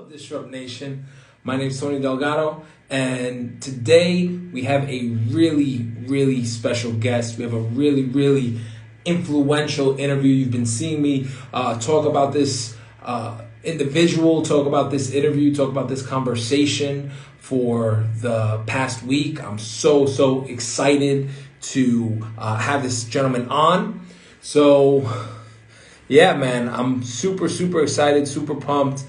up, Disrupt Nation? My name is Tony Delgado, and today we have a really special guest. We have a really influential interview. You've been seeing me talk about this individual, talk about this interview, talk about this conversation for the past week. I'm so excited to have this gentleman on. So yeah, man, I'm super excited, super pumped.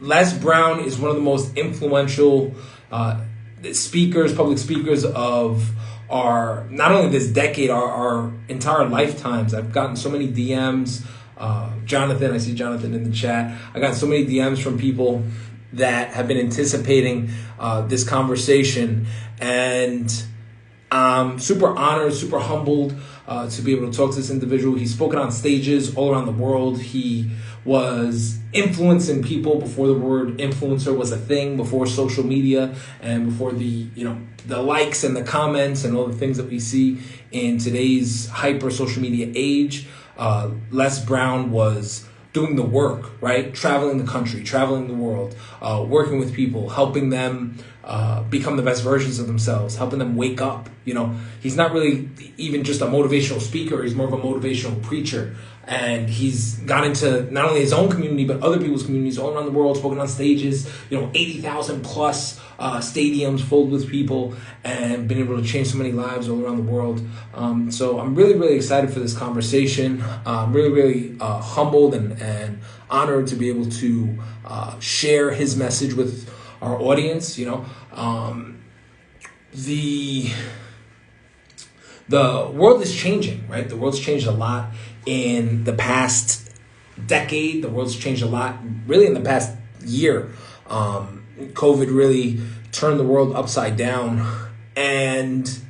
Les Brown is one of the most influential public speakers of our, not only this decade, our entire lifetimes. I've gotten so many DMs. Jonathan, I see Jonathan in the chat. I got so many DMs from people that have been anticipating this conversation, and I'm super honored, super humbled to be able to talk to this individual. He's spoken on stages all around the world. He was influencing people before the word influencer was a thing, before social media, and before the likes and the comments and all the things that we see in today's hyper social media age. Les Brown was doing the work, right? Traveling the country, traveling the world, working with people, helping them become the best versions of themselves, helping them wake up. He's not really even just a motivational speaker. He's more of a motivational preacher. And he's got into not only his own community, but other people's communities all around the world, spoken on stages, 80,000 plus stadiums filled with people, and been able to change so many lives all around the world. So I'm really excited for this conversation. I'm really humbled and honored to be able to share his message with our audience. The world is changing, right? The world's changed a lot in the past decade. The world's changed a lot really in the past year. COVID really turned the world upside down, and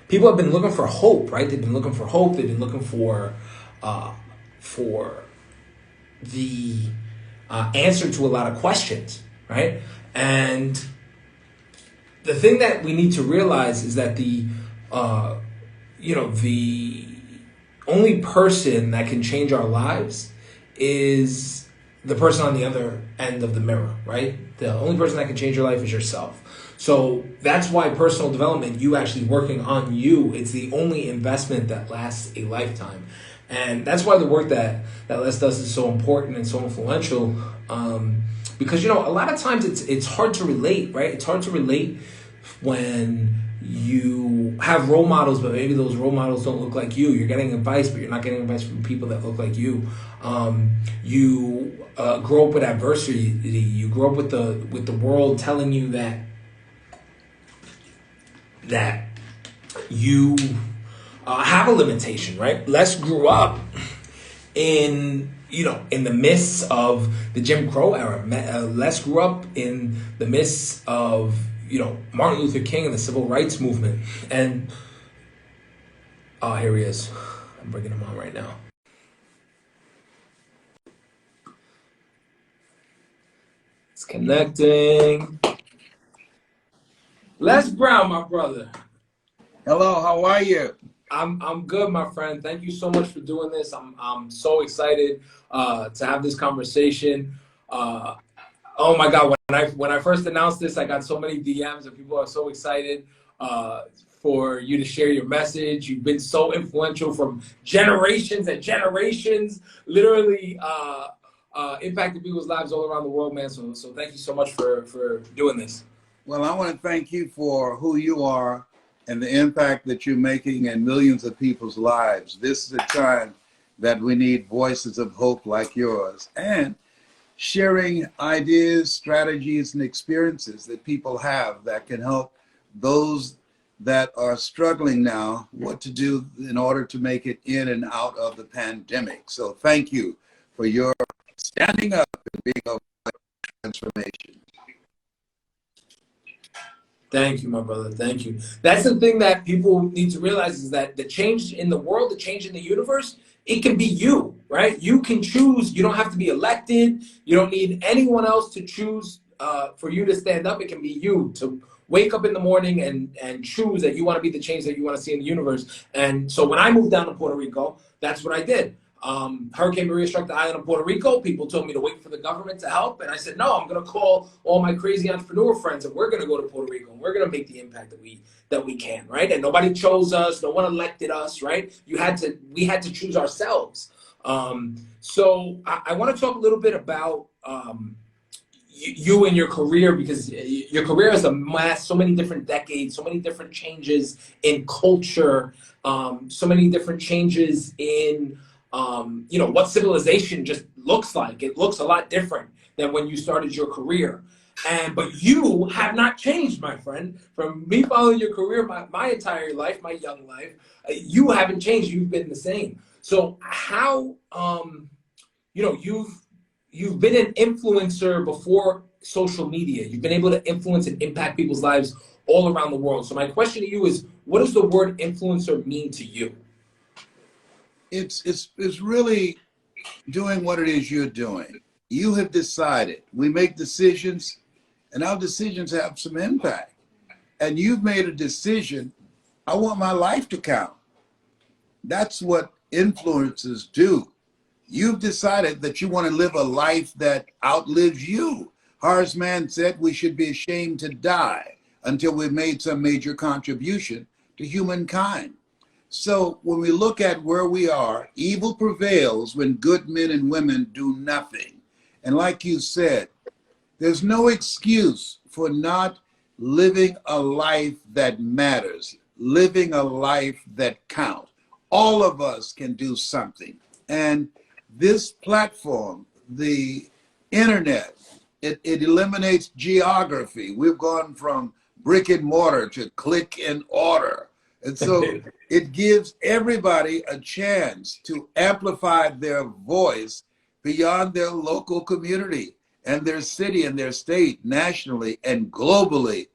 people have been looking for hope, right? They've been looking for hope. They've been looking for the answer to a lot of questions, right? And the thing that we need to realize is that the only person that can change our lives is the person on the other end of the mirror, right? The only person that can change your life is yourself. So that's why personal development, you actually working on you, it's the only investment that lasts a lifetime. And that's why the work that Les does is so important and so influential. Because, a lot of times it's hard to relate, right? It's hard to relate when you have role models, but maybe those role models don't look like you. You're getting advice, but you're not getting advice from people that look like you. You grow up with adversity. You grow up with the world telling you that you have a limitation, right? Les grew up in the midst of the Jim Crow era. Les grew up in the midst of Martin Luther King and the civil rights movement. And here he is. I'm bringing him on right now. It's connecting. Les Brown, my brother. Hello, how are you? I'm good, my friend. Thank you so much for doing this. I'm so excited to have this conversation. Oh my God! When I first announced this, I got so many DMs, and people are so excited for you to share your message. You've been so influential from generations and generations, literally impacted people's lives all around the world, man. So thank you so much for doing this. Well, I want to thank you for who you are and the impact that you're making in millions of people's lives. This is a time that we need voices of hope like yours, and sharing ideas, strategies, and experiences that people have that can help those that are struggling now what to do in order to make it in and out of the pandemic. So thank you for your standing up and being a transformation. Thank you, my brother. Thank you. That's the thing that people need to realize, is that the change in the world, the change in the universe, it can be you, right? You can choose. You don't have to be elected. You don't need anyone else to choose for you to stand up. It can be you to wake up in the morning and choose that you want to be the change that you want to see in the universe. And so when I moved down to Puerto Rico, that's what I did. Hurricane Maria struck the island of Puerto Rico. People told me to wait for the government to help. And I said, no, I'm going to call all my crazy entrepreneur friends and we're going to go to Puerto Rico and we're going to make the impact that we can, right? And nobody chose us. No one elected us, right? We had to choose ourselves. So I want to talk a little bit about you and your career, because your career has amassed so many different decades, so many different changes in culture, so many different changes in what civilization just looks like. It looks a lot different than when you started your career. But you have not changed, my friend. From me following your career my entire life, my young life, you haven't changed. You've been the same. So how, you've been an influencer before social media. You've been able to influence and impact people's lives all around the world. So my question to you is, what does the word influencer mean to you? It's really doing what it is you're doing. You have decided. We make decisions, and our decisions have some impact. And you've made a decision, I want my life to count. That's what influencers do. You've decided that you want to live a life that outlives you. Horace Mann said we should be ashamed to die until we've made some major contribution to humankind. So when we look at where we are, evil prevails when good men and women do nothing. And like you said, there's no excuse for not living a life that matters, living a life that counts. All of us can do something. And this platform, the internet, it eliminates geography. We've gone from brick and mortar to click and order. And so it gives everybody a chance to amplify their voice beyond their local community and their city and their state, nationally and globally.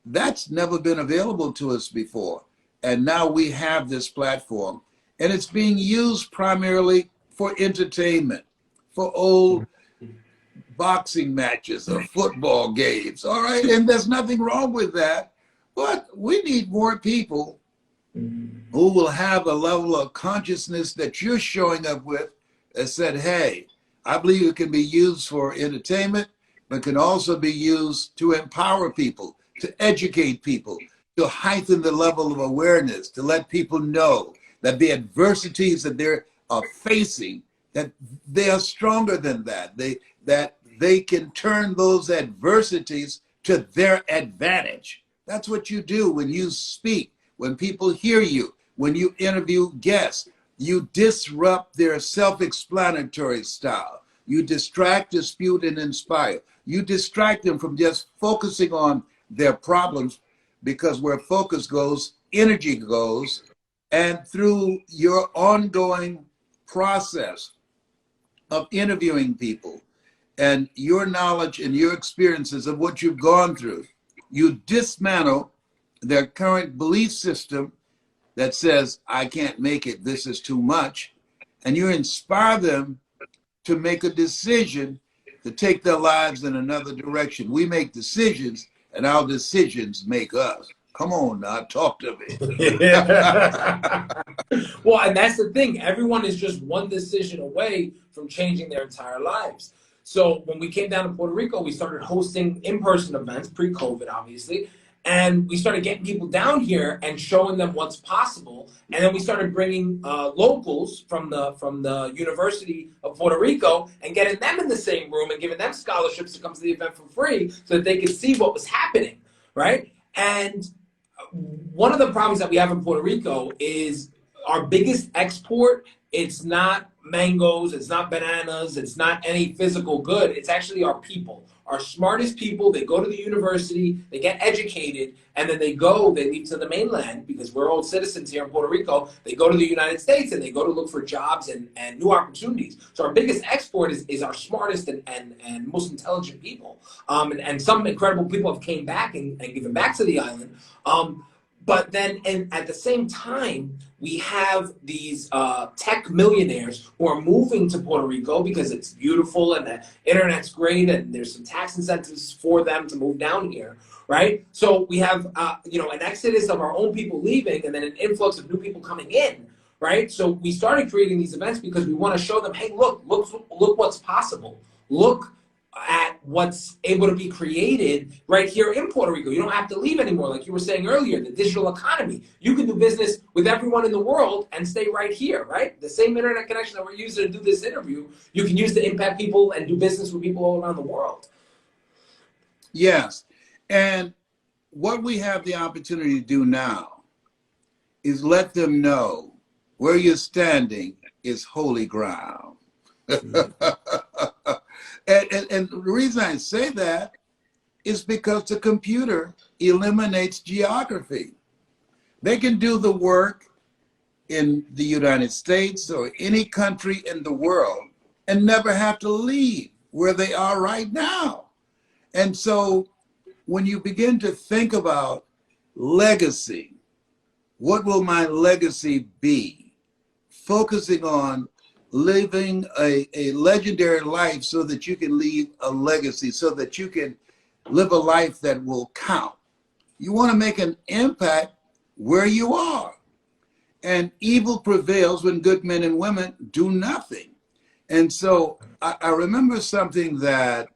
That's never been available to us before. And now we have this platform, and it's being used primarily for entertainment, for old boxing matches or football games, all right? And there's nothing wrong with that, but we need more people who will have a level of consciousness that you're showing up with that said, hey, I believe it can be used for entertainment, but can also be used to empower people, to educate people, to heighten the level of awareness, to let people know that the adversities that they are facing, that they are stronger than that, that they can turn those adversities to their advantage. That's what you do when you speak, when people hear you, when you interview guests. You disrupt their self-explanatory style. You distract, dispute, and inspire. You distract them from just focusing on their problems, because where focus goes, energy goes. And through your ongoing process of interviewing people and your knowledge and your experiences of what you've gone through, you dismantle their current belief system that says, I can't make it, this is too much. And you inspire them to make a decision to take their lives in another direction. We make decisions, and our decisions make us. Come on now, talk to me. Well, and that's the thing. Everyone is just one decision away from changing their entire lives. So when we came down to Puerto Rico, we started hosting in-person events, pre-COVID, obviously. And we started getting people down here and showing them what's possible. And then we started bringing locals from the University of Puerto Rico and getting them in the same room and giving them scholarships to come to the event for free so that they could see what was happening, right? And one of the problems that we have in Puerto Rico is our biggest export, it's not mangoes, it's not bananas, it's not any physical good, it's actually our people. Our smartest people, they go to the university, they get educated, and then they leave to the mainland, because we're all citizens here in Puerto Rico, they go to the United States and they go to look for jobs and new opportunities. So our biggest export is our smartest and most intelligent people. And some incredible people have came back and given back to the island. But then, and at the same time, we have these tech millionaires who are moving to Puerto Rico because it's beautiful and the internet's great and there's some tax incentives for them to move down here, right? So we have, an exodus of our own people leaving and then an influx of new people coming in, right? So we started creating these events because we want to show them, hey, look what's possible. Look at what's able to be created right here in Puerto Rico. You don't have to leave anymore. Like you were saying earlier, the digital economy. You can do business with everyone in the world and stay right here, right? The same internet connection that we're using to do this interview, you can use to impact people and do business with people all around the world. Yes. And what we have the opportunity to do now is let them know where you're standing is holy ground. And the reason I say that is because the computer eliminates geography. They can do the work in the United States or any country in the world and never have to leave where they are right now. And so when you begin to think about legacy, what will my legacy be? Focusing on living a legendary life so that you can leave a legacy, so that you can live a life that will count. You want to make an impact where you are. And evil prevails when good men and women do nothing. And so I remember something that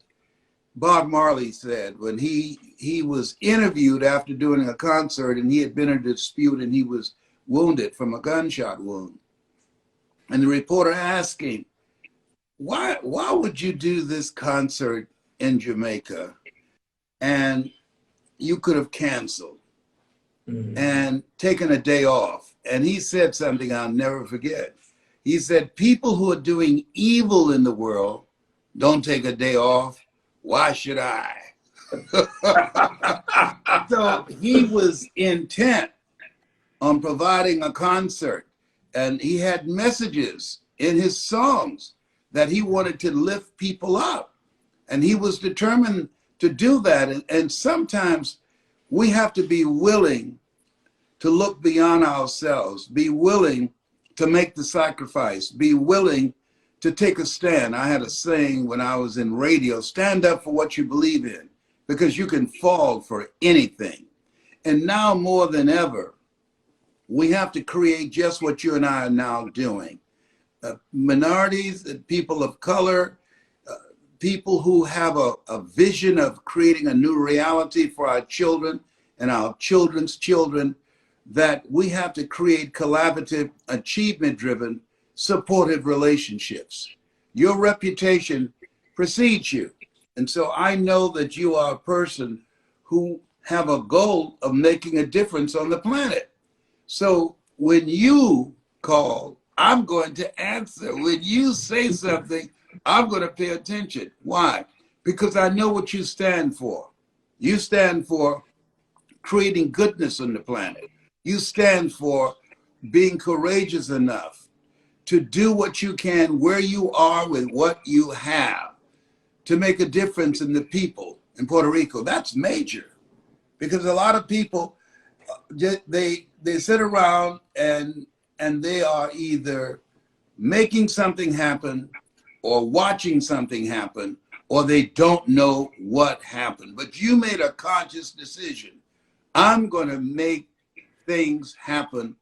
Bob Marley said when he was interviewed after doing a concert, and he had been in a dispute and he was wounded from a gunshot wound. And the reporter asked him, why would you do this concert in Jamaica and you could have canceled and taken a day off? And he said something I'll never forget. He said, people who are doing evil in the world don't take a day off. Why should I? So he was intent on providing a concert, and he had messages in his songs that he wanted to lift people up. And he was determined to do that. And sometimes we have to be willing to look beyond ourselves, be willing to make the sacrifice, be willing to take a stand. I had a saying when I was in radio, stand up for what you believe in, because you can fall for anything. And now more than ever, we have to create just what you and I are now doing. Minorities, people of color, people who have a vision of creating a new reality for our children and our children's children, that we have to create collaborative, achievement-driven, supportive relationships. Your reputation precedes you. And so I know that you are a person who have a goal of making a difference on the planet. So when you call, I'm going to answer. When you say something, I'm going to pay attention. Why? Because I know what you stand for. You stand for creating goodness on the planet. You stand for being courageous enough to do what you can where you are with what you have to make a difference in the people in Puerto Rico. That's major, because a lot of people, they sit around and they are either making something happen or watching something happen, or they don't know what happened. But you made a conscious decision. I'm going to make things happen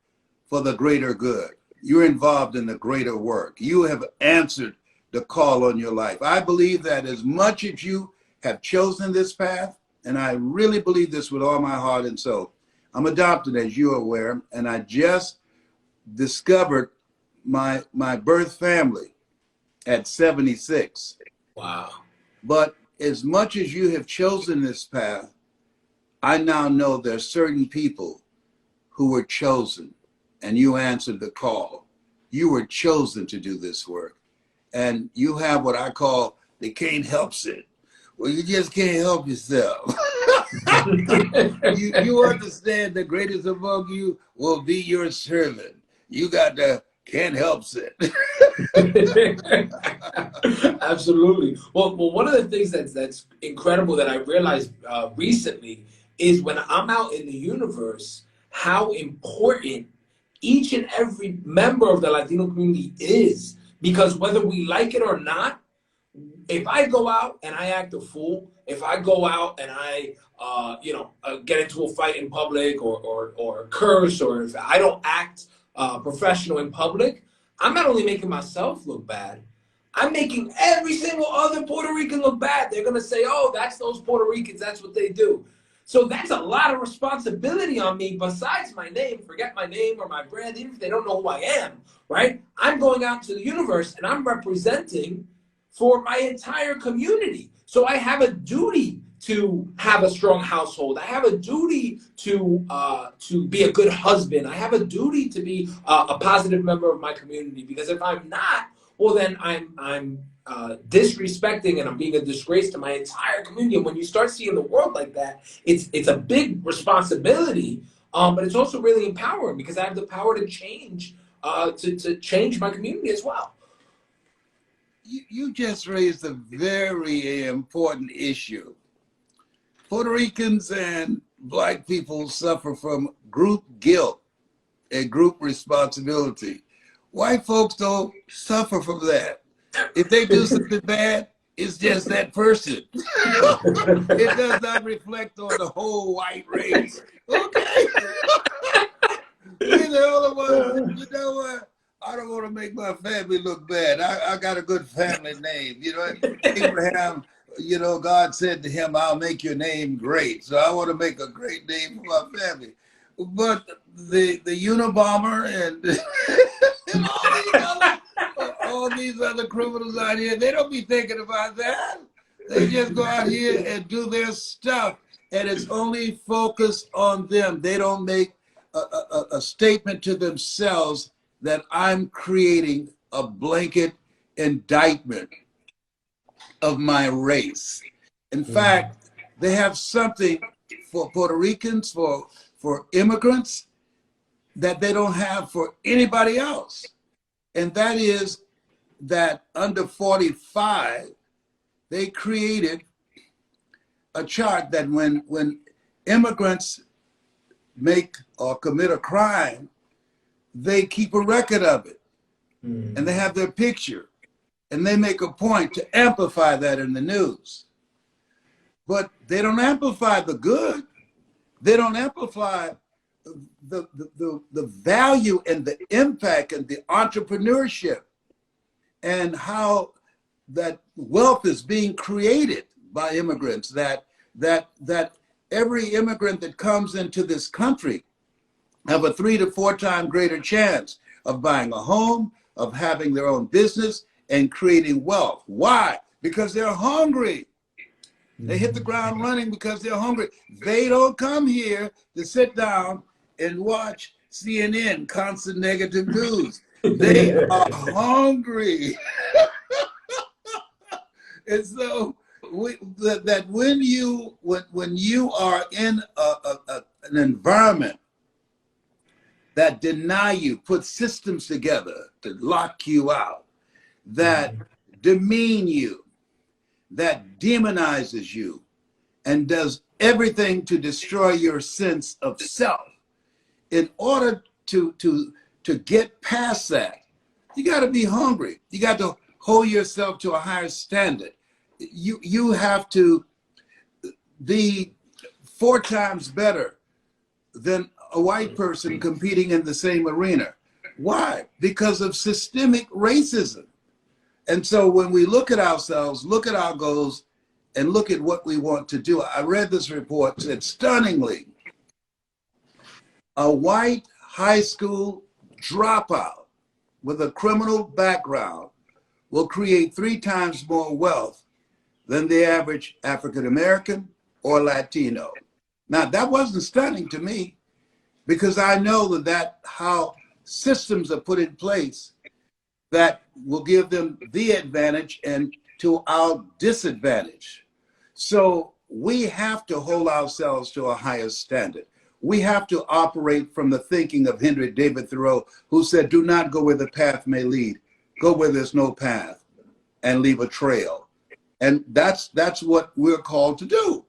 for the greater good. You're involved in the greater work. You have answered the call on your life. I believe that as much as you have chosen this path, and I really believe this with all my heart and soul, I'm adopted, as you're aware, and I just discovered my birth family at 76. Wow. But as much as you have chosen this path, I now know there are certain people who were chosen, and you answered the call. You were chosen to do this work. And you have what I call the can't helps it. Well, you just can't help yourself. you understand the greatest among you will be your servant. You got the can't helps it. Absolutely. Well, one of the things that's incredible that I realized recently is when I'm out in the universe, how important each and every member of the Latino community is. Because whether we like it or not, if I go out and I act a fool, if I go out and I, get into a fight in public or curse, or if I don't act professional in public, I'm not only making myself look bad, I'm making every single other Puerto Rican look bad. They're going to say, oh, that's those Puerto Ricans. That's what they do. So that's a lot of responsibility on me besides my name. Forget my name or my brand, even if they don't know who I am, right? I'm going out to the universe and I'm representing for my entire community. So I have a duty to have a strong household. I have a duty to be a good husband. I have a duty to be a positive member of my community. Because if I'm not, well, then I'm disrespecting and I'm being a disgrace to my entire community. And when you start seeing the world like that, it's a big responsibility, but it's also really empowering because I have the power to change my community as well. You just raised a very important issue. Puerto Ricans and Black people suffer from group guilt and group responsibility. White folks don't suffer from that. If they do something bad, it's just that person. It does not reflect on the whole white race. Okay? We're the only ones, you know what? I don't want to make my family look bad. I got a good family name. You know, Abraham, you know, God said to him, I'll make your name great. So I want to make a great name for my family. But the Unabomber and all these other criminals out here, they don't be thinking about that. They just go out here and do their stuff. And it's only focused on them. They don't make a statement to themselves that I'm creating a blanket indictment of my race. In fact, they have something for Puerto Ricans, for immigrants, that they don't have for anybody else. And that is that under 45, they created a chart that when immigrants make or commit a crime, they keep a record of it. And they have their picture. And they make a point to amplify that in the news. But they don't amplify the good. They don't amplify the value and the impact and the entrepreneurship and how that wealth is being created by immigrants, that every immigrant that comes into this country have a 3 to 4 times greater chance of buying a home, of having their own business and creating wealth. Why? Because they're hungry. They hit the ground running because they're hungry. They don't come here to sit down and watch CNN, constant negative news. They are hungry. And so that when you are in an environment that deny you, put systems together to lock you out, that demean you, that demonizes you, and does everything to destroy your sense of self. In order to get past that, you got to be hungry. You got to hold yourself to a higher standard. You have to be 4 times better than a white person competing in the same arena. Why? Because of systemic racism. And so when we look at ourselves, look at our goals, and look at what we want to do. I read this report, said stunningly, a white high school dropout with a criminal background will create 3 times more wealth than the average African American or Latino. Now, that wasn't stunning to me, because I know that how systems are put in place that will give them the advantage and to our disadvantage. So we have to hold ourselves to a higher standard. We have to operate from the thinking of Henry David Thoreau, who said, do not go where the path may lead, go where there's no path and leave a trail. And that's what we're called to do.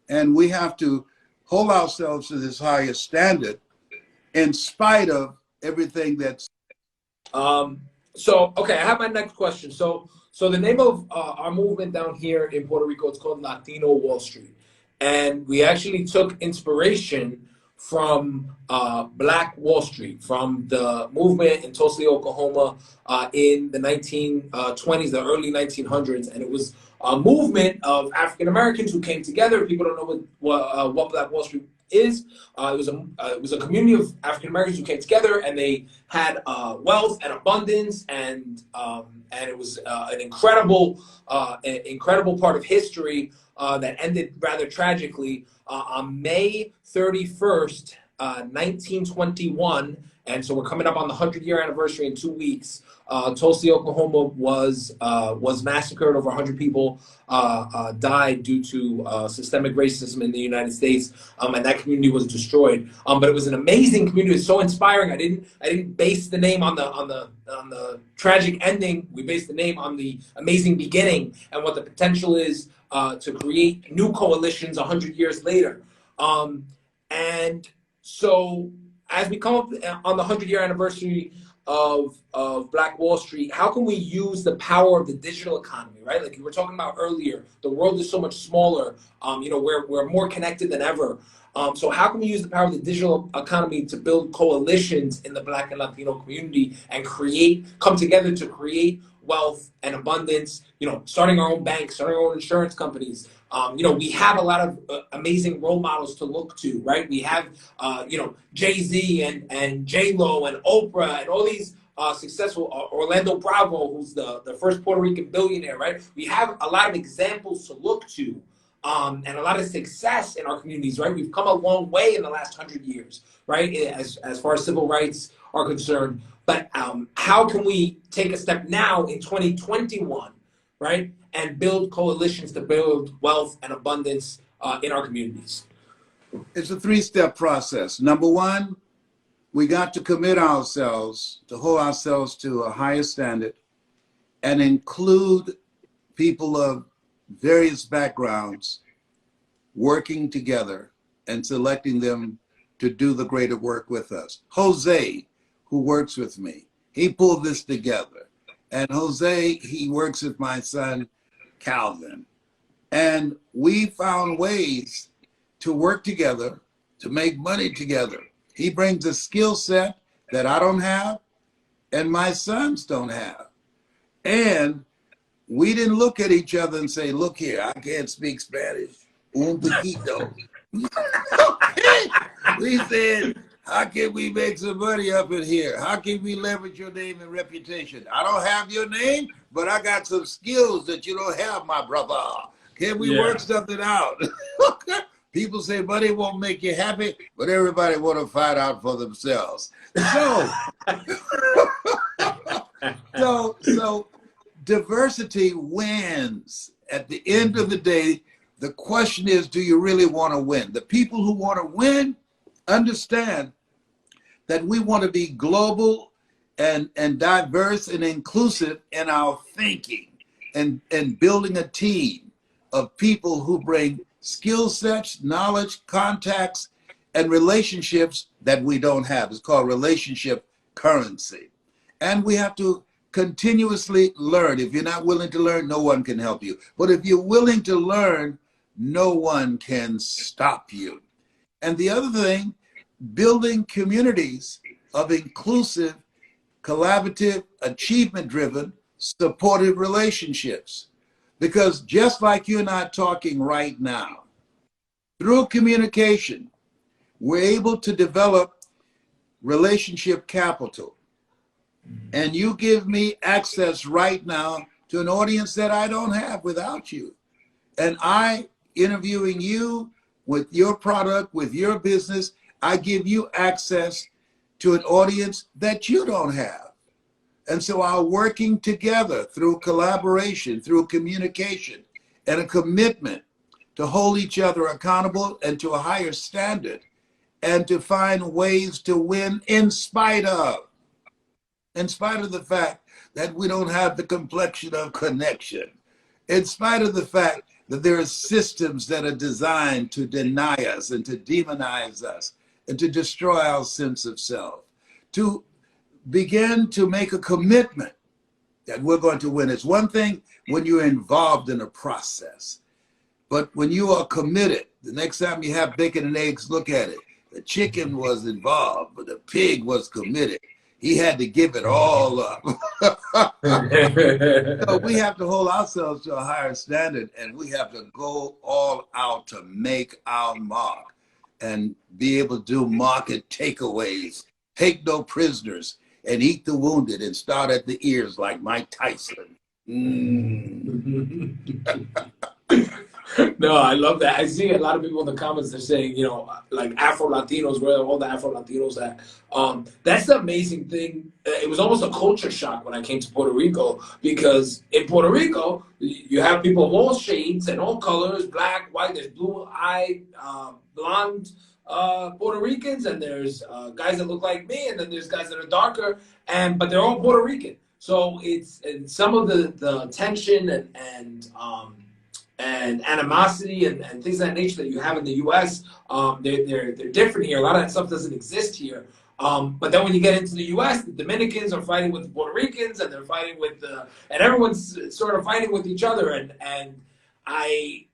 And we have to hold ourselves to this higher standard in spite of everything that's. So, okay, I have my next question. So the name of our movement down here in Puerto Rico, it's called Latino Wall Street. And we actually took inspiration from Black Wall Street, from the movement in Tulsa, Oklahoma in the 1920s, the early 1900s. And it was a movement of African Americans who came together. People don't know what Black Wall Street is. It was a community of African Americans who came together, and they had wealth and abundance, and it was an incredible part of history that ended rather tragically on May 31st, 1921. And so we're coming up on the 100-year anniversary in 2 weeks. Tulsa, Oklahoma was massacred. Over 100 people died due to systemic racism in the United States, and that community was destroyed. But it was an amazing community. It's so inspiring. I didn't base the name on the tragic ending. We based the name on the amazing beginning and what the potential is to create new coalitions 100 years later. And so as we come up on the 100-year anniversary of Black Wall Street, how can we use the power of the digital economy, right? Like you were talking about earlier, the world is so much smaller. We're more connected than ever. So how can we use the power of the digital economy to build coalitions in the Black and Latino community and come together to create wealth and abundance, starting our own banks, starting our own insurance companies. We have a lot of amazing role models to look to, right? We have, Jay-Z and J-Lo and Oprah and all these successful, Orlando Bravo, who's the first Puerto Rican billionaire, right? We have a lot of examples to look to and a lot of success in our communities, right? We've come a long way in the last 100 years, right? As far as civil rights are concerned. But how can we take a step now in 2021, right, and build coalitions to build wealth and abundance in our communities? It's a three-step process. Number one, we got to commit ourselves, to hold ourselves to a higher standard and include people of various backgrounds working together and selecting them to do the greater work with us. Jose, who works with me, he pulled this together. And Jose, he works with my son, Calvin. And we found ways to work together, to make money together. He brings a skill set that I don't have and my sons don't have. And we didn't look at each other and say, look here, I can't speak Spanish. Un poquito. We said, how can we make some money up in here? How can we leverage your name and reputation? I don't have your name, but I got some skills that you don't have, my brother. Can we work something out? People say money won't make you happy, but everybody want to find out for themselves. So diversity wins. At the end of the day, the question is, do you really want to win? The people who want to win understand that we want to be global and diverse and inclusive in our thinking and building a team of people who bring skill sets, knowledge, contacts, and relationships that we don't have. It's called relationship currency. And we have to continuously learn. If you're not willing to learn, no one can help you. But if you're willing to learn, no one can stop you. And the other thing, building communities of inclusive, collaborative, achievement-driven, supportive relationships. Because just like you and I are talking right now, through communication, we're able to develop relationship capital. And you give me access right now to an audience that I don't have without you. And I, interviewing you with your product, with your business, I give you access to an audience that you don't have. And so our working together through collaboration, through communication, and a commitment to hold each other accountable and to a higher standard, and to find ways to win in spite of the fact that we don't have the complexion of connection, in spite of the fact that there are systems that are designed to deny us and to demonize us and to destroy our sense of self, to begin to make a commitment that we're going to win. It's one thing when you're involved in a process, but when you are committed, the next time you have bacon and eggs, look at it. The chicken was involved, but the pig was committed. He had to give it all up. So we have to hold ourselves to a higher standard, and we have to go all out to make our mark and be able to do market takeaways, take no prisoners, and eat the wounded and start at the ears like Mike Tyson. No, I love that. I see a lot of people in the comments that are saying, like Afro Latinos, where are all the Afro Latinos at? That's the amazing thing. It was almost a culture shock when I came to Puerto Rico, because in Puerto Rico, you have people of all shades and all colors, black, white, there's blue-eyed, blonde Puerto Ricans, and there's guys that look like me, and then there's guys that are darker, but they're all Puerto Rican. So and some of the tension and animosity and things of that nature that you have in the U.S., they're different here. A lot of that stuff doesn't exist here. But then when you get into the U.S., the Dominicans are fighting with the Puerto Ricans, and they're fighting with and everyone's sort of fighting with each other. And I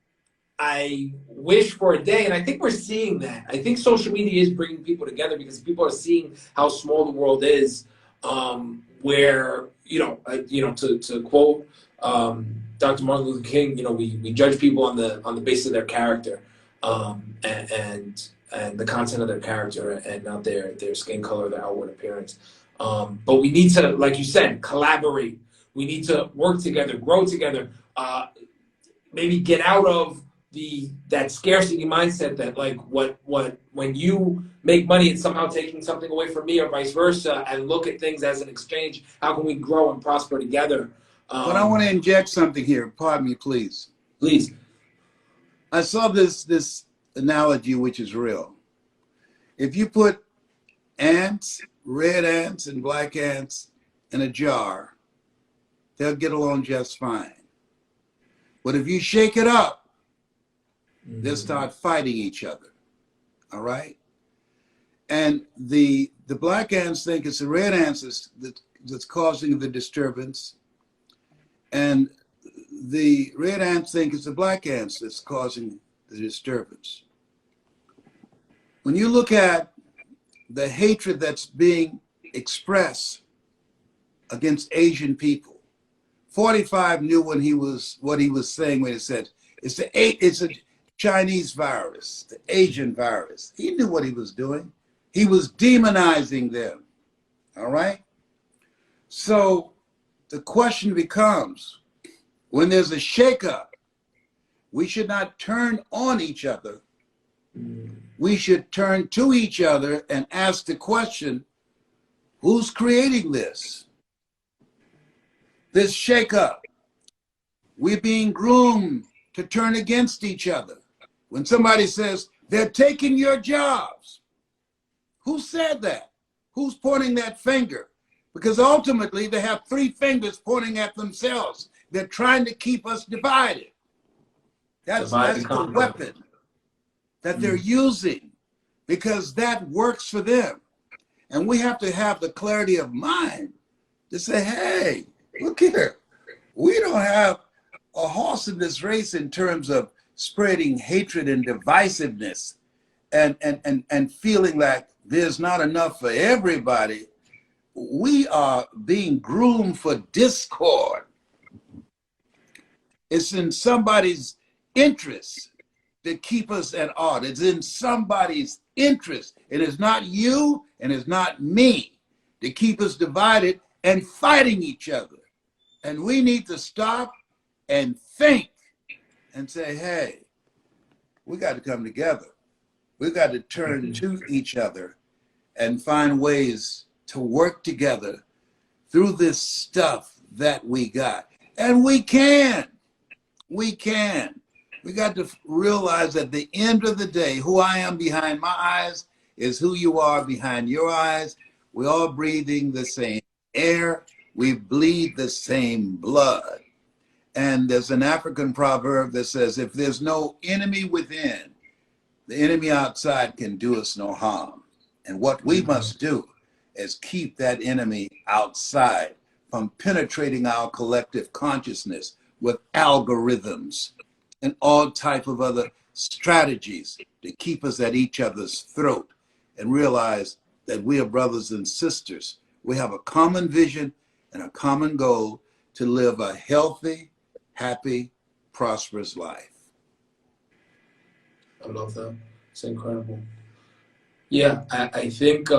wish for a day, and I think we're seeing that. I think social media is bringing people together, because people are seeing how small the world is. Where to quote Dr. Martin Luther King, we judge people on the basis of their character, and the content of their character, and not their skin color, their outward appearance. But we need to, like you said, collaborate. We need to work together, grow together, maybe get out of that scarcity mindset that when you make money, it's somehow taking something away from me, or vice versa, and look at things as an exchange. How can we grow and prosper together? But I want to inject something here. Pardon me, please. Please. I saw this analogy, which is real. If you put ants, red ants and black ants, in a jar, they'll get along just fine. But if you shake it up, they'll start fighting each other. All right? And the black ants think it's the red ants that's causing the disturbance. And the red ants think it's the black ants that's causing the disturbance. When you look at the hatred that's being expressed against Asian people, 45 knew what he was saying when he said, it's a Chinese virus, the Asian virus. He knew what he was doing. He was demonizing them, all right? So the question becomes, when there's a shakeup, we should not turn on each other. We should turn to each other and ask the question, who's creating this? This shakeup. We're being groomed to turn against each other. When somebody says, they're taking your jobs, who said that? Who's pointing that finger? Because ultimately they have three fingers pointing at themselves. They're trying to keep us divided. That's the weapon that they're using, because that works for them. And we have to have the clarity of mind to say, hey, look here. We don't have a horse in this race in terms of spreading hatred and divisiveness and feeling like there's not enough for everybody. We are being groomed for discord. It's in somebody's interest to keep us at odds. It's in somebody's interest. It is not you and it's not me to keep us divided and fighting each other. And we need to stop and think and say, hey, we got to come together. We got to turn to each other and find ways to work together through this stuff that we got. And we can. We can. We got to realize at the end of the day, who I am behind my eyes is who you are behind your eyes. We're all breathing the same air. We bleed the same blood. And there's an African proverb that says, if there's no enemy within, the enemy outside can do us no harm. And what we must do is keep that enemy outside from penetrating our collective consciousness with algorithms and all type of other strategies to keep us at each other's throat. and realize that we are brothers and sisters. We have a common vision and a common goal to live a healthy, happy, prosperous life. I love that. It's incredible. Yeah, I think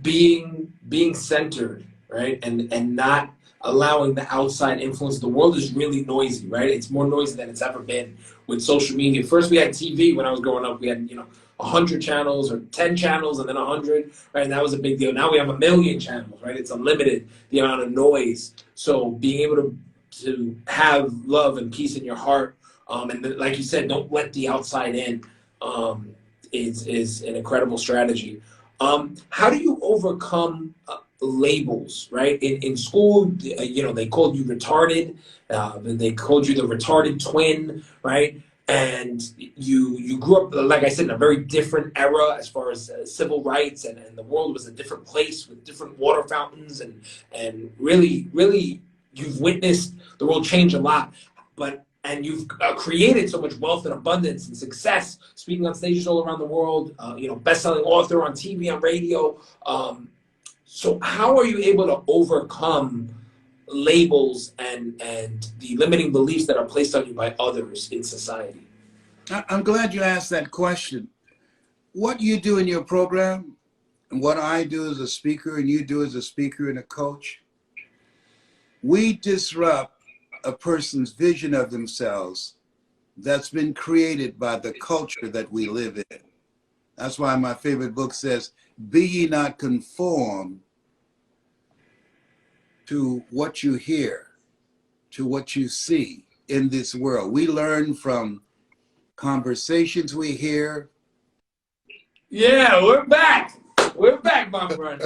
being centered, right, and not allowing the outside influence. The world is really noisy, right? It's more noisy than it's ever been with social media. First, we had TV when I was growing up. We had 100 channels or 10 channels, and then 100, right? And that was a big deal. Now we have 1,000,000 channels, right? It's unlimited, the amount of noise. So being able to have love and peace in your heart, and then, like you said, don't let the outside in, is an incredible strategy. How do you overcome labels, right? In school, they called you retarded. They called you the retarded twin, right? And you grew up, like I said, in a very different era as far as civil rights, and the world was a different place with different water fountains, and really you've witnessed the world change a lot, and you've created so much wealth and abundance and success, speaking on stages all around the world, best-selling author on TV, on radio. So how are you able to overcome labels and the limiting beliefs that are placed on you by others in society? I'm glad you asked that question. What you do in your program and what I do as a speaker and you do as a speaker and a coach, we disrupt a person's vision of themselves that's been created by the culture that we live in. That's why my favorite book says, "Be ye not conformed to what you hear, to what you see in this world." We learn from conversations we hear. Yeah, we're back. We're back, my friend.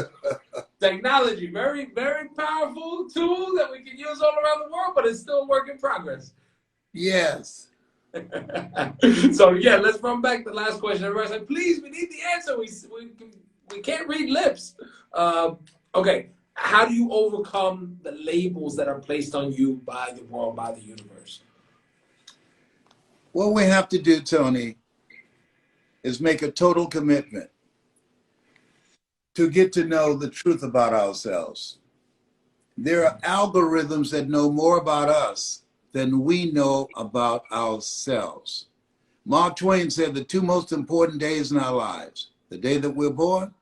Technology, very, very powerful tool that we can use all around the world, but it's still a work in progress. Yes. So yeah, let's run back the last question. Everybody's like, please, we need the answer. We can't read lips. Okay, how do you overcome the labels that are placed on you by the world, by the universe? What we have to do, Tony, is make a total commitment to get to know the truth about ourselves. There are algorithms that know more about us than we know about ourselves. Mark Twain said the two most important days in our lives, the day that we're born,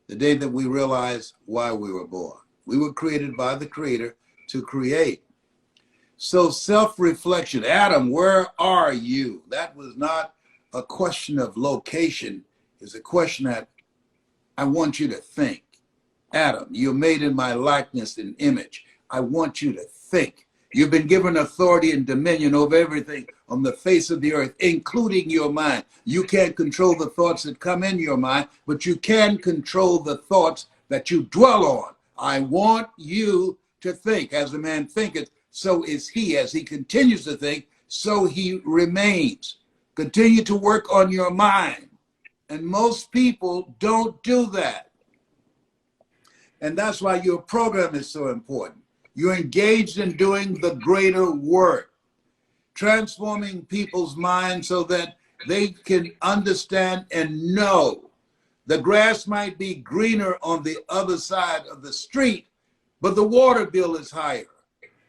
the day that we realize why we were born. We were created by the Creator to create. So self-reflection, Adam, where are you? That was not a question of location. It's a question that I want you to think. Adam, you're made in my likeness and image. I want you to think. You've been given authority and dominion over everything on the face of the earth, including your mind. You can't control the thoughts that come in your mind, but you can control the thoughts that you dwell on. I want you to think. As a man thinketh, so is he. As he continues to think, so he remains. Continue to work on your mind. And most people don't do that. And that's why your program is so important. You're engaged in doing the greater work, transforming people's minds so that they can understand and know the grass might be greener on the other side of the street, but the water bill is higher.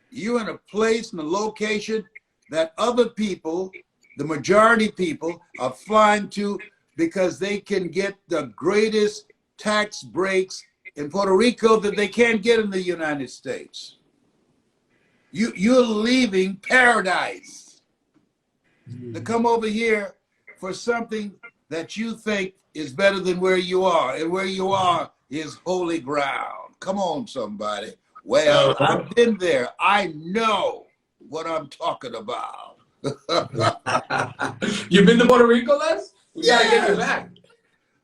You're in a place, in a location that other people, the majority people, are flying to because they can get the greatest tax breaks in Puerto Rico that they can't get in the United States. You're leaving paradise to come over here for something that you think is better than where you are, and where you are is holy ground. Come on, somebody. Well, I've been there. I know what I'm talking about. You've been to Puerto Rico, Les? We gotta get you Yes. back.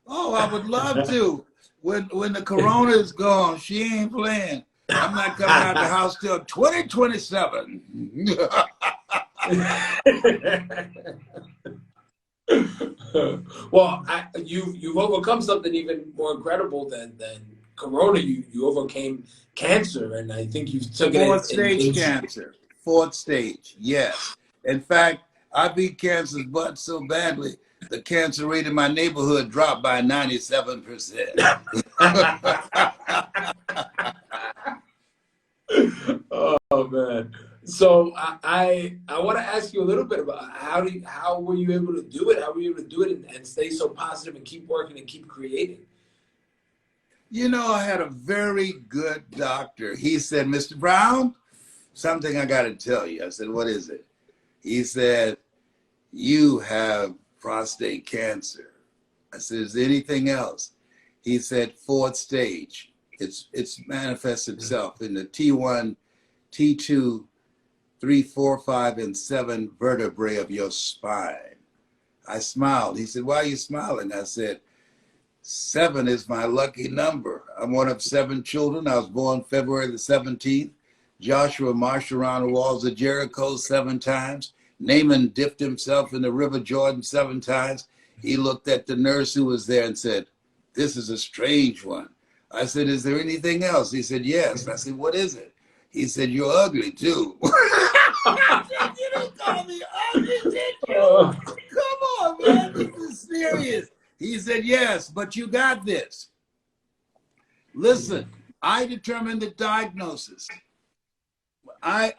Oh, I would love to. When the corona is gone, she ain't playing. I'm not coming out the house till 2027. Well, you've overcome something even more incredible than Corona. You overcame cancer, and I think you've took it Fourth stage cancer. Fourth stage, yes. In fact, I beat cancer's butt so badly the cancer rate in my neighborhood dropped by 97%. Oh man. So I want to ask you a little bit about how were you able to do it? How were you able to do it and stay so positive and keep working and keep creating? You know, I had a very good doctor. He said, Mr. Brown, something I got to tell you. I said, what is it? He said, you have prostate cancer. I said, is there anything else? He said, fourth stage. It's manifests itself in the T1, T2, 3, 4, 5, and 7 vertebrae of your spine. I smiled. He said, why are you smiling? I said, 7 is my lucky number. I'm one of 7 children. I was born February the 17th. Joshua marched around the walls of Jericho 7 times. Naaman dipped himself in the river Jordan 7 times. He looked at the nurse who was there and said, this is a strange one. I said, is there anything else? He said, yes. I said, what is it? He said, you're ugly too. I said, you don't call me ugly, did you? Come on, man, this is serious. He said, yes, but you got this. Listen, I determined the diagnosis. I'm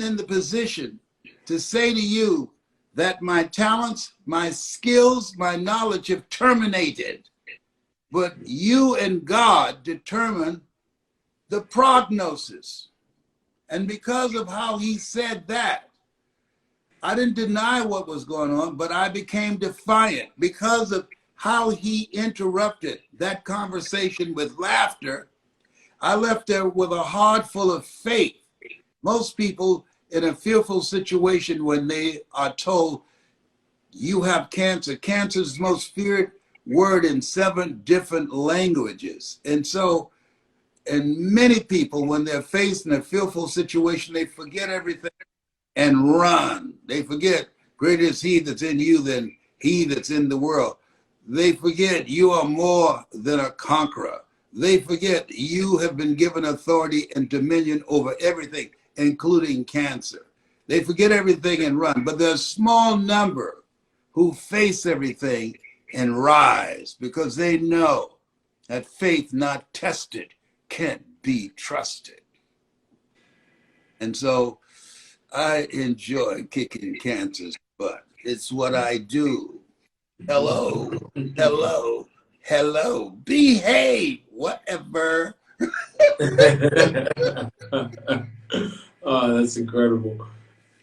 in the position to say to you that my talents, my skills, my knowledge have terminated. But you and God determine the prognosis. And because of how he said that, I didn't deny what was going on, but I became defiant because of how he interrupted that conversation with laughter. I left there with a heart full of faith. Most people in a fearful situation when they are told you have cancer. Cancer is the most feared word in 7 different languages. And many people, when they're faced in a fearful situation, they forget everything and run. They forget greater is he that's in you than he that's in the world. They forget you are more than a conqueror. They forget you have been given authority and dominion over everything, including cancer. They forget everything and run. But there's a small number who face everything and rise because they know that faith not tested can't be trusted. And so I enjoy kicking cancer's butt. It's what I do. Hello, hello, hello, behave, whatever. Oh, that's incredible.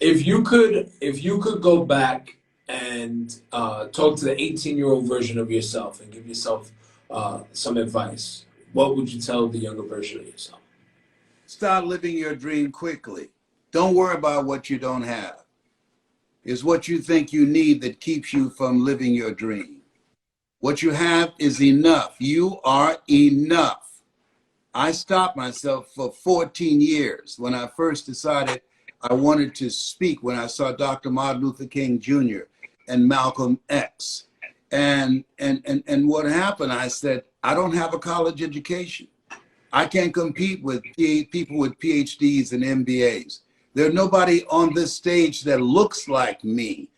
If you could go back and talk to the 18-year-old version of yourself and give yourself some advice, what would you tell the younger version of yourself? Start living your dream quickly. Don't worry about what you don't have. It's what you think you need that keeps you from living your dream. What you have is enough. You are enough. I stopped myself for 14 years when I first decided I wanted to speak, when I saw Dr. Martin Luther King Jr. and Malcolm X. And what happened, I said, I don't have a college education. I can't compete with people with PhDs and MBAs. There's nobody on this stage that looks like me.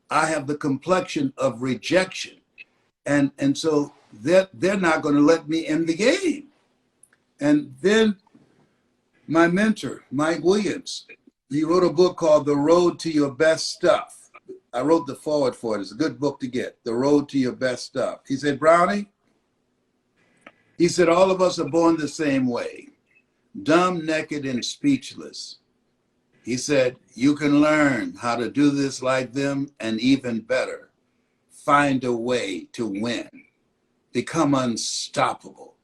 I have the complexion of rejection. And so they're not going to let me in the game. And then my mentor, Mike Williams, he wrote a book called The Road to Your Best Stuff. I wrote the foreword for it. It's a good book to get, The Road to Your Best Stuff. He said, Brownie, he said, all of us are born the same way, dumb, naked, and speechless. He said, you can learn how to do this like them and even better. Find a way to win. Become unstoppable.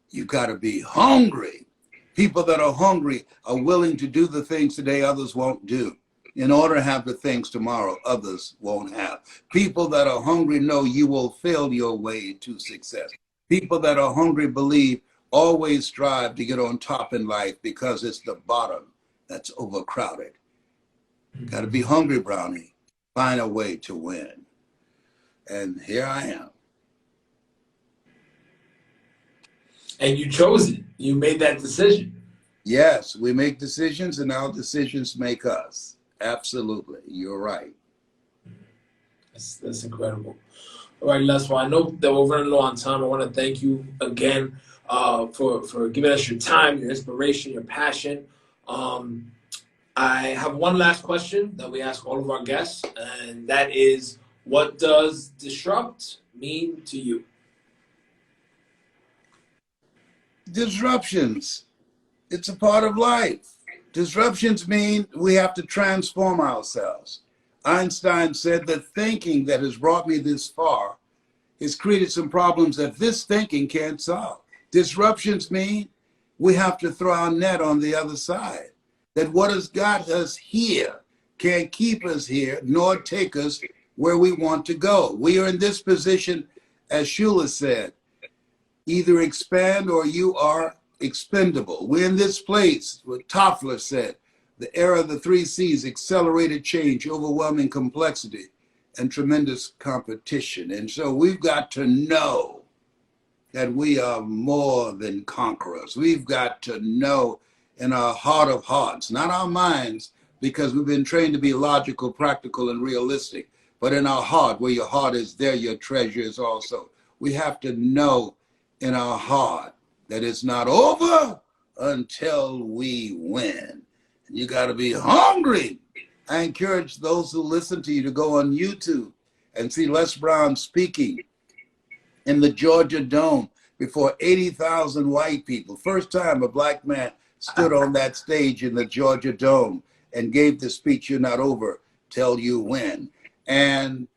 You got to be hungry. People that are hungry are willing to do the things today others won't do in order to have the things tomorrow others won't have. People that are hungry know you will fail your way to success. People that are hungry believe always strive to get on top in life because it's the bottom that's overcrowded. Got to be hungry, Brownie. Find a way to win. And here I am. And you chose it. You made that decision. Yes, we make decisions and our decisions make us. Absolutely. You're right. That's incredible. All right, Les. Well, I know that we're running low on time. I want to thank you again for giving us your time, your inspiration, your passion. Um, I have one last question that we ask all of our guests, and that is, what does disrupt mean to you? Disruptions. It's a part of life. Disruptions mean we have to transform ourselves. Einstein said that thinking that has brought me this far has created some problems that this thinking can't solve. Disruptions mean we have to throw our net on the other side. That what has got us here can't keep us here, nor take us where we want to go. We are in this position, as Shula said, either expand or you are expendable. We're in this place, what Toffler said, the era of the 3 C's, accelerated change, overwhelming complexity, and tremendous competition. And so we've got to know that we are more than conquerors. We've got to know in our heart of hearts, not our minds, because we've been trained to be logical, practical, and realistic, but in our heart, where your heart is, there your treasure is also. We have to know in our heart that it's not over until we win. And you got to be hungry. I encourage those who listen to you to go on YouTube and see Les Brown speaking in the Georgia Dome before 80,000 white people. First time a black man stood on that stage in the Georgia Dome and gave the speech, "You're not over till you win." And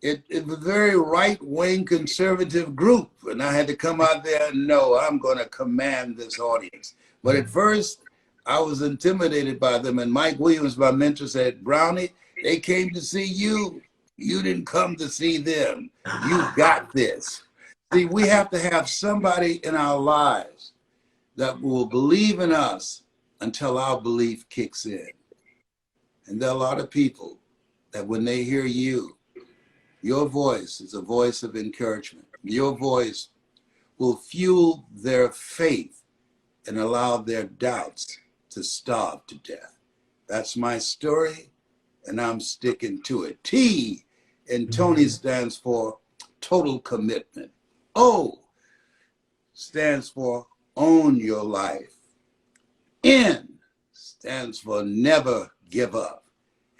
it was a very right-wing conservative group. And I had to come out there and know I'm going to command this audience. But at first, I was intimidated by them. And Mike Williams, my mentor, said, "Brownie, they came to see you. You didn't come to see them. You got this." See, we have to have somebody in our lives that will believe in us until our belief kicks in. And there are a lot of people that when they hear you, your voice is a voice of encouragement. Your voice will fuel their faith and allow their doubts to starve to death. That's my story, and I'm sticking to it. T in Tony stands for total commitment. O stands for own your life. N stands for never give up.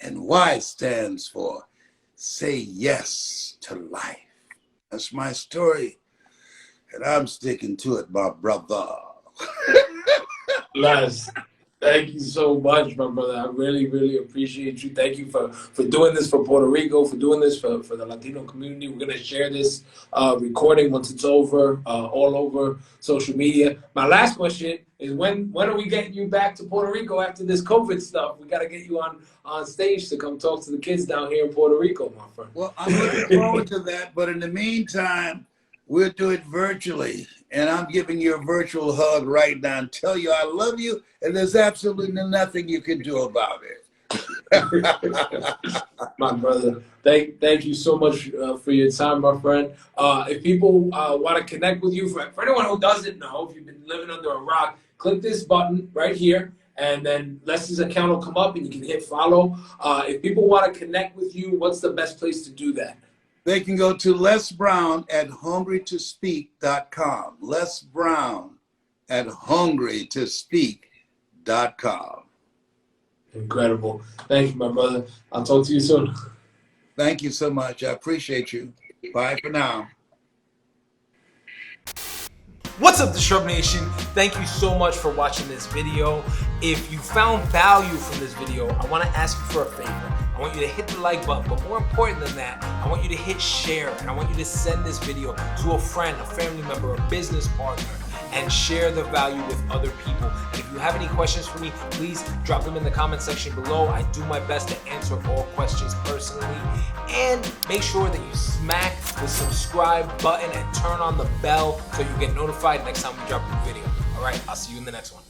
And Y stands for say yes to life. That's my story, and I'm sticking to it, my brother. Les, thank you so much, my brother. I really, really appreciate you. Thank you for doing this for Puerto Rico, for doing this for the Latino community. We're going to share this recording once it's over, all over social media. My last question is, when are we getting you back to Puerto Rico after this COVID stuff? We got to get you on stage to come talk to the kids down here in Puerto Rico, my friend. Well, I'm looking forward to that, but in the meantime, we'll do it virtually. And I'm giving you a virtual hug right now and tell you I love you, and there's absolutely nothing you can do about it. My brother, thank you so much for your time, my friend. If people want to connect with you, for anyone who doesn't know, if you've been living under a rock, click this button right here, and then Les's account will come up and you can hit follow. If people want to connect with you, what's the best place to do that? They can go to Les Brown at hungrytospeak.com. Les Brown at hungrytospeak.com. Incredible. Thank you, my brother. I'll talk to you soon. Thank you so much. I appreciate you. Bye for now. What's up, Disrupt Nation? Thank you so much for watching this video. If you found value from this video, I want to ask you for a favor. I want you to hit the like button, but more important than that, I want you to hit share, and I want you to send this video to a friend, a family member, a business partner, and share the value with other people. And if you have any questions for me, please drop them in the comment section below. I do my best to answer all questions personally. And make sure that you smack the subscribe button and turn on the bell so you get notified next time we drop a new video. All right, I'll see you in the next one.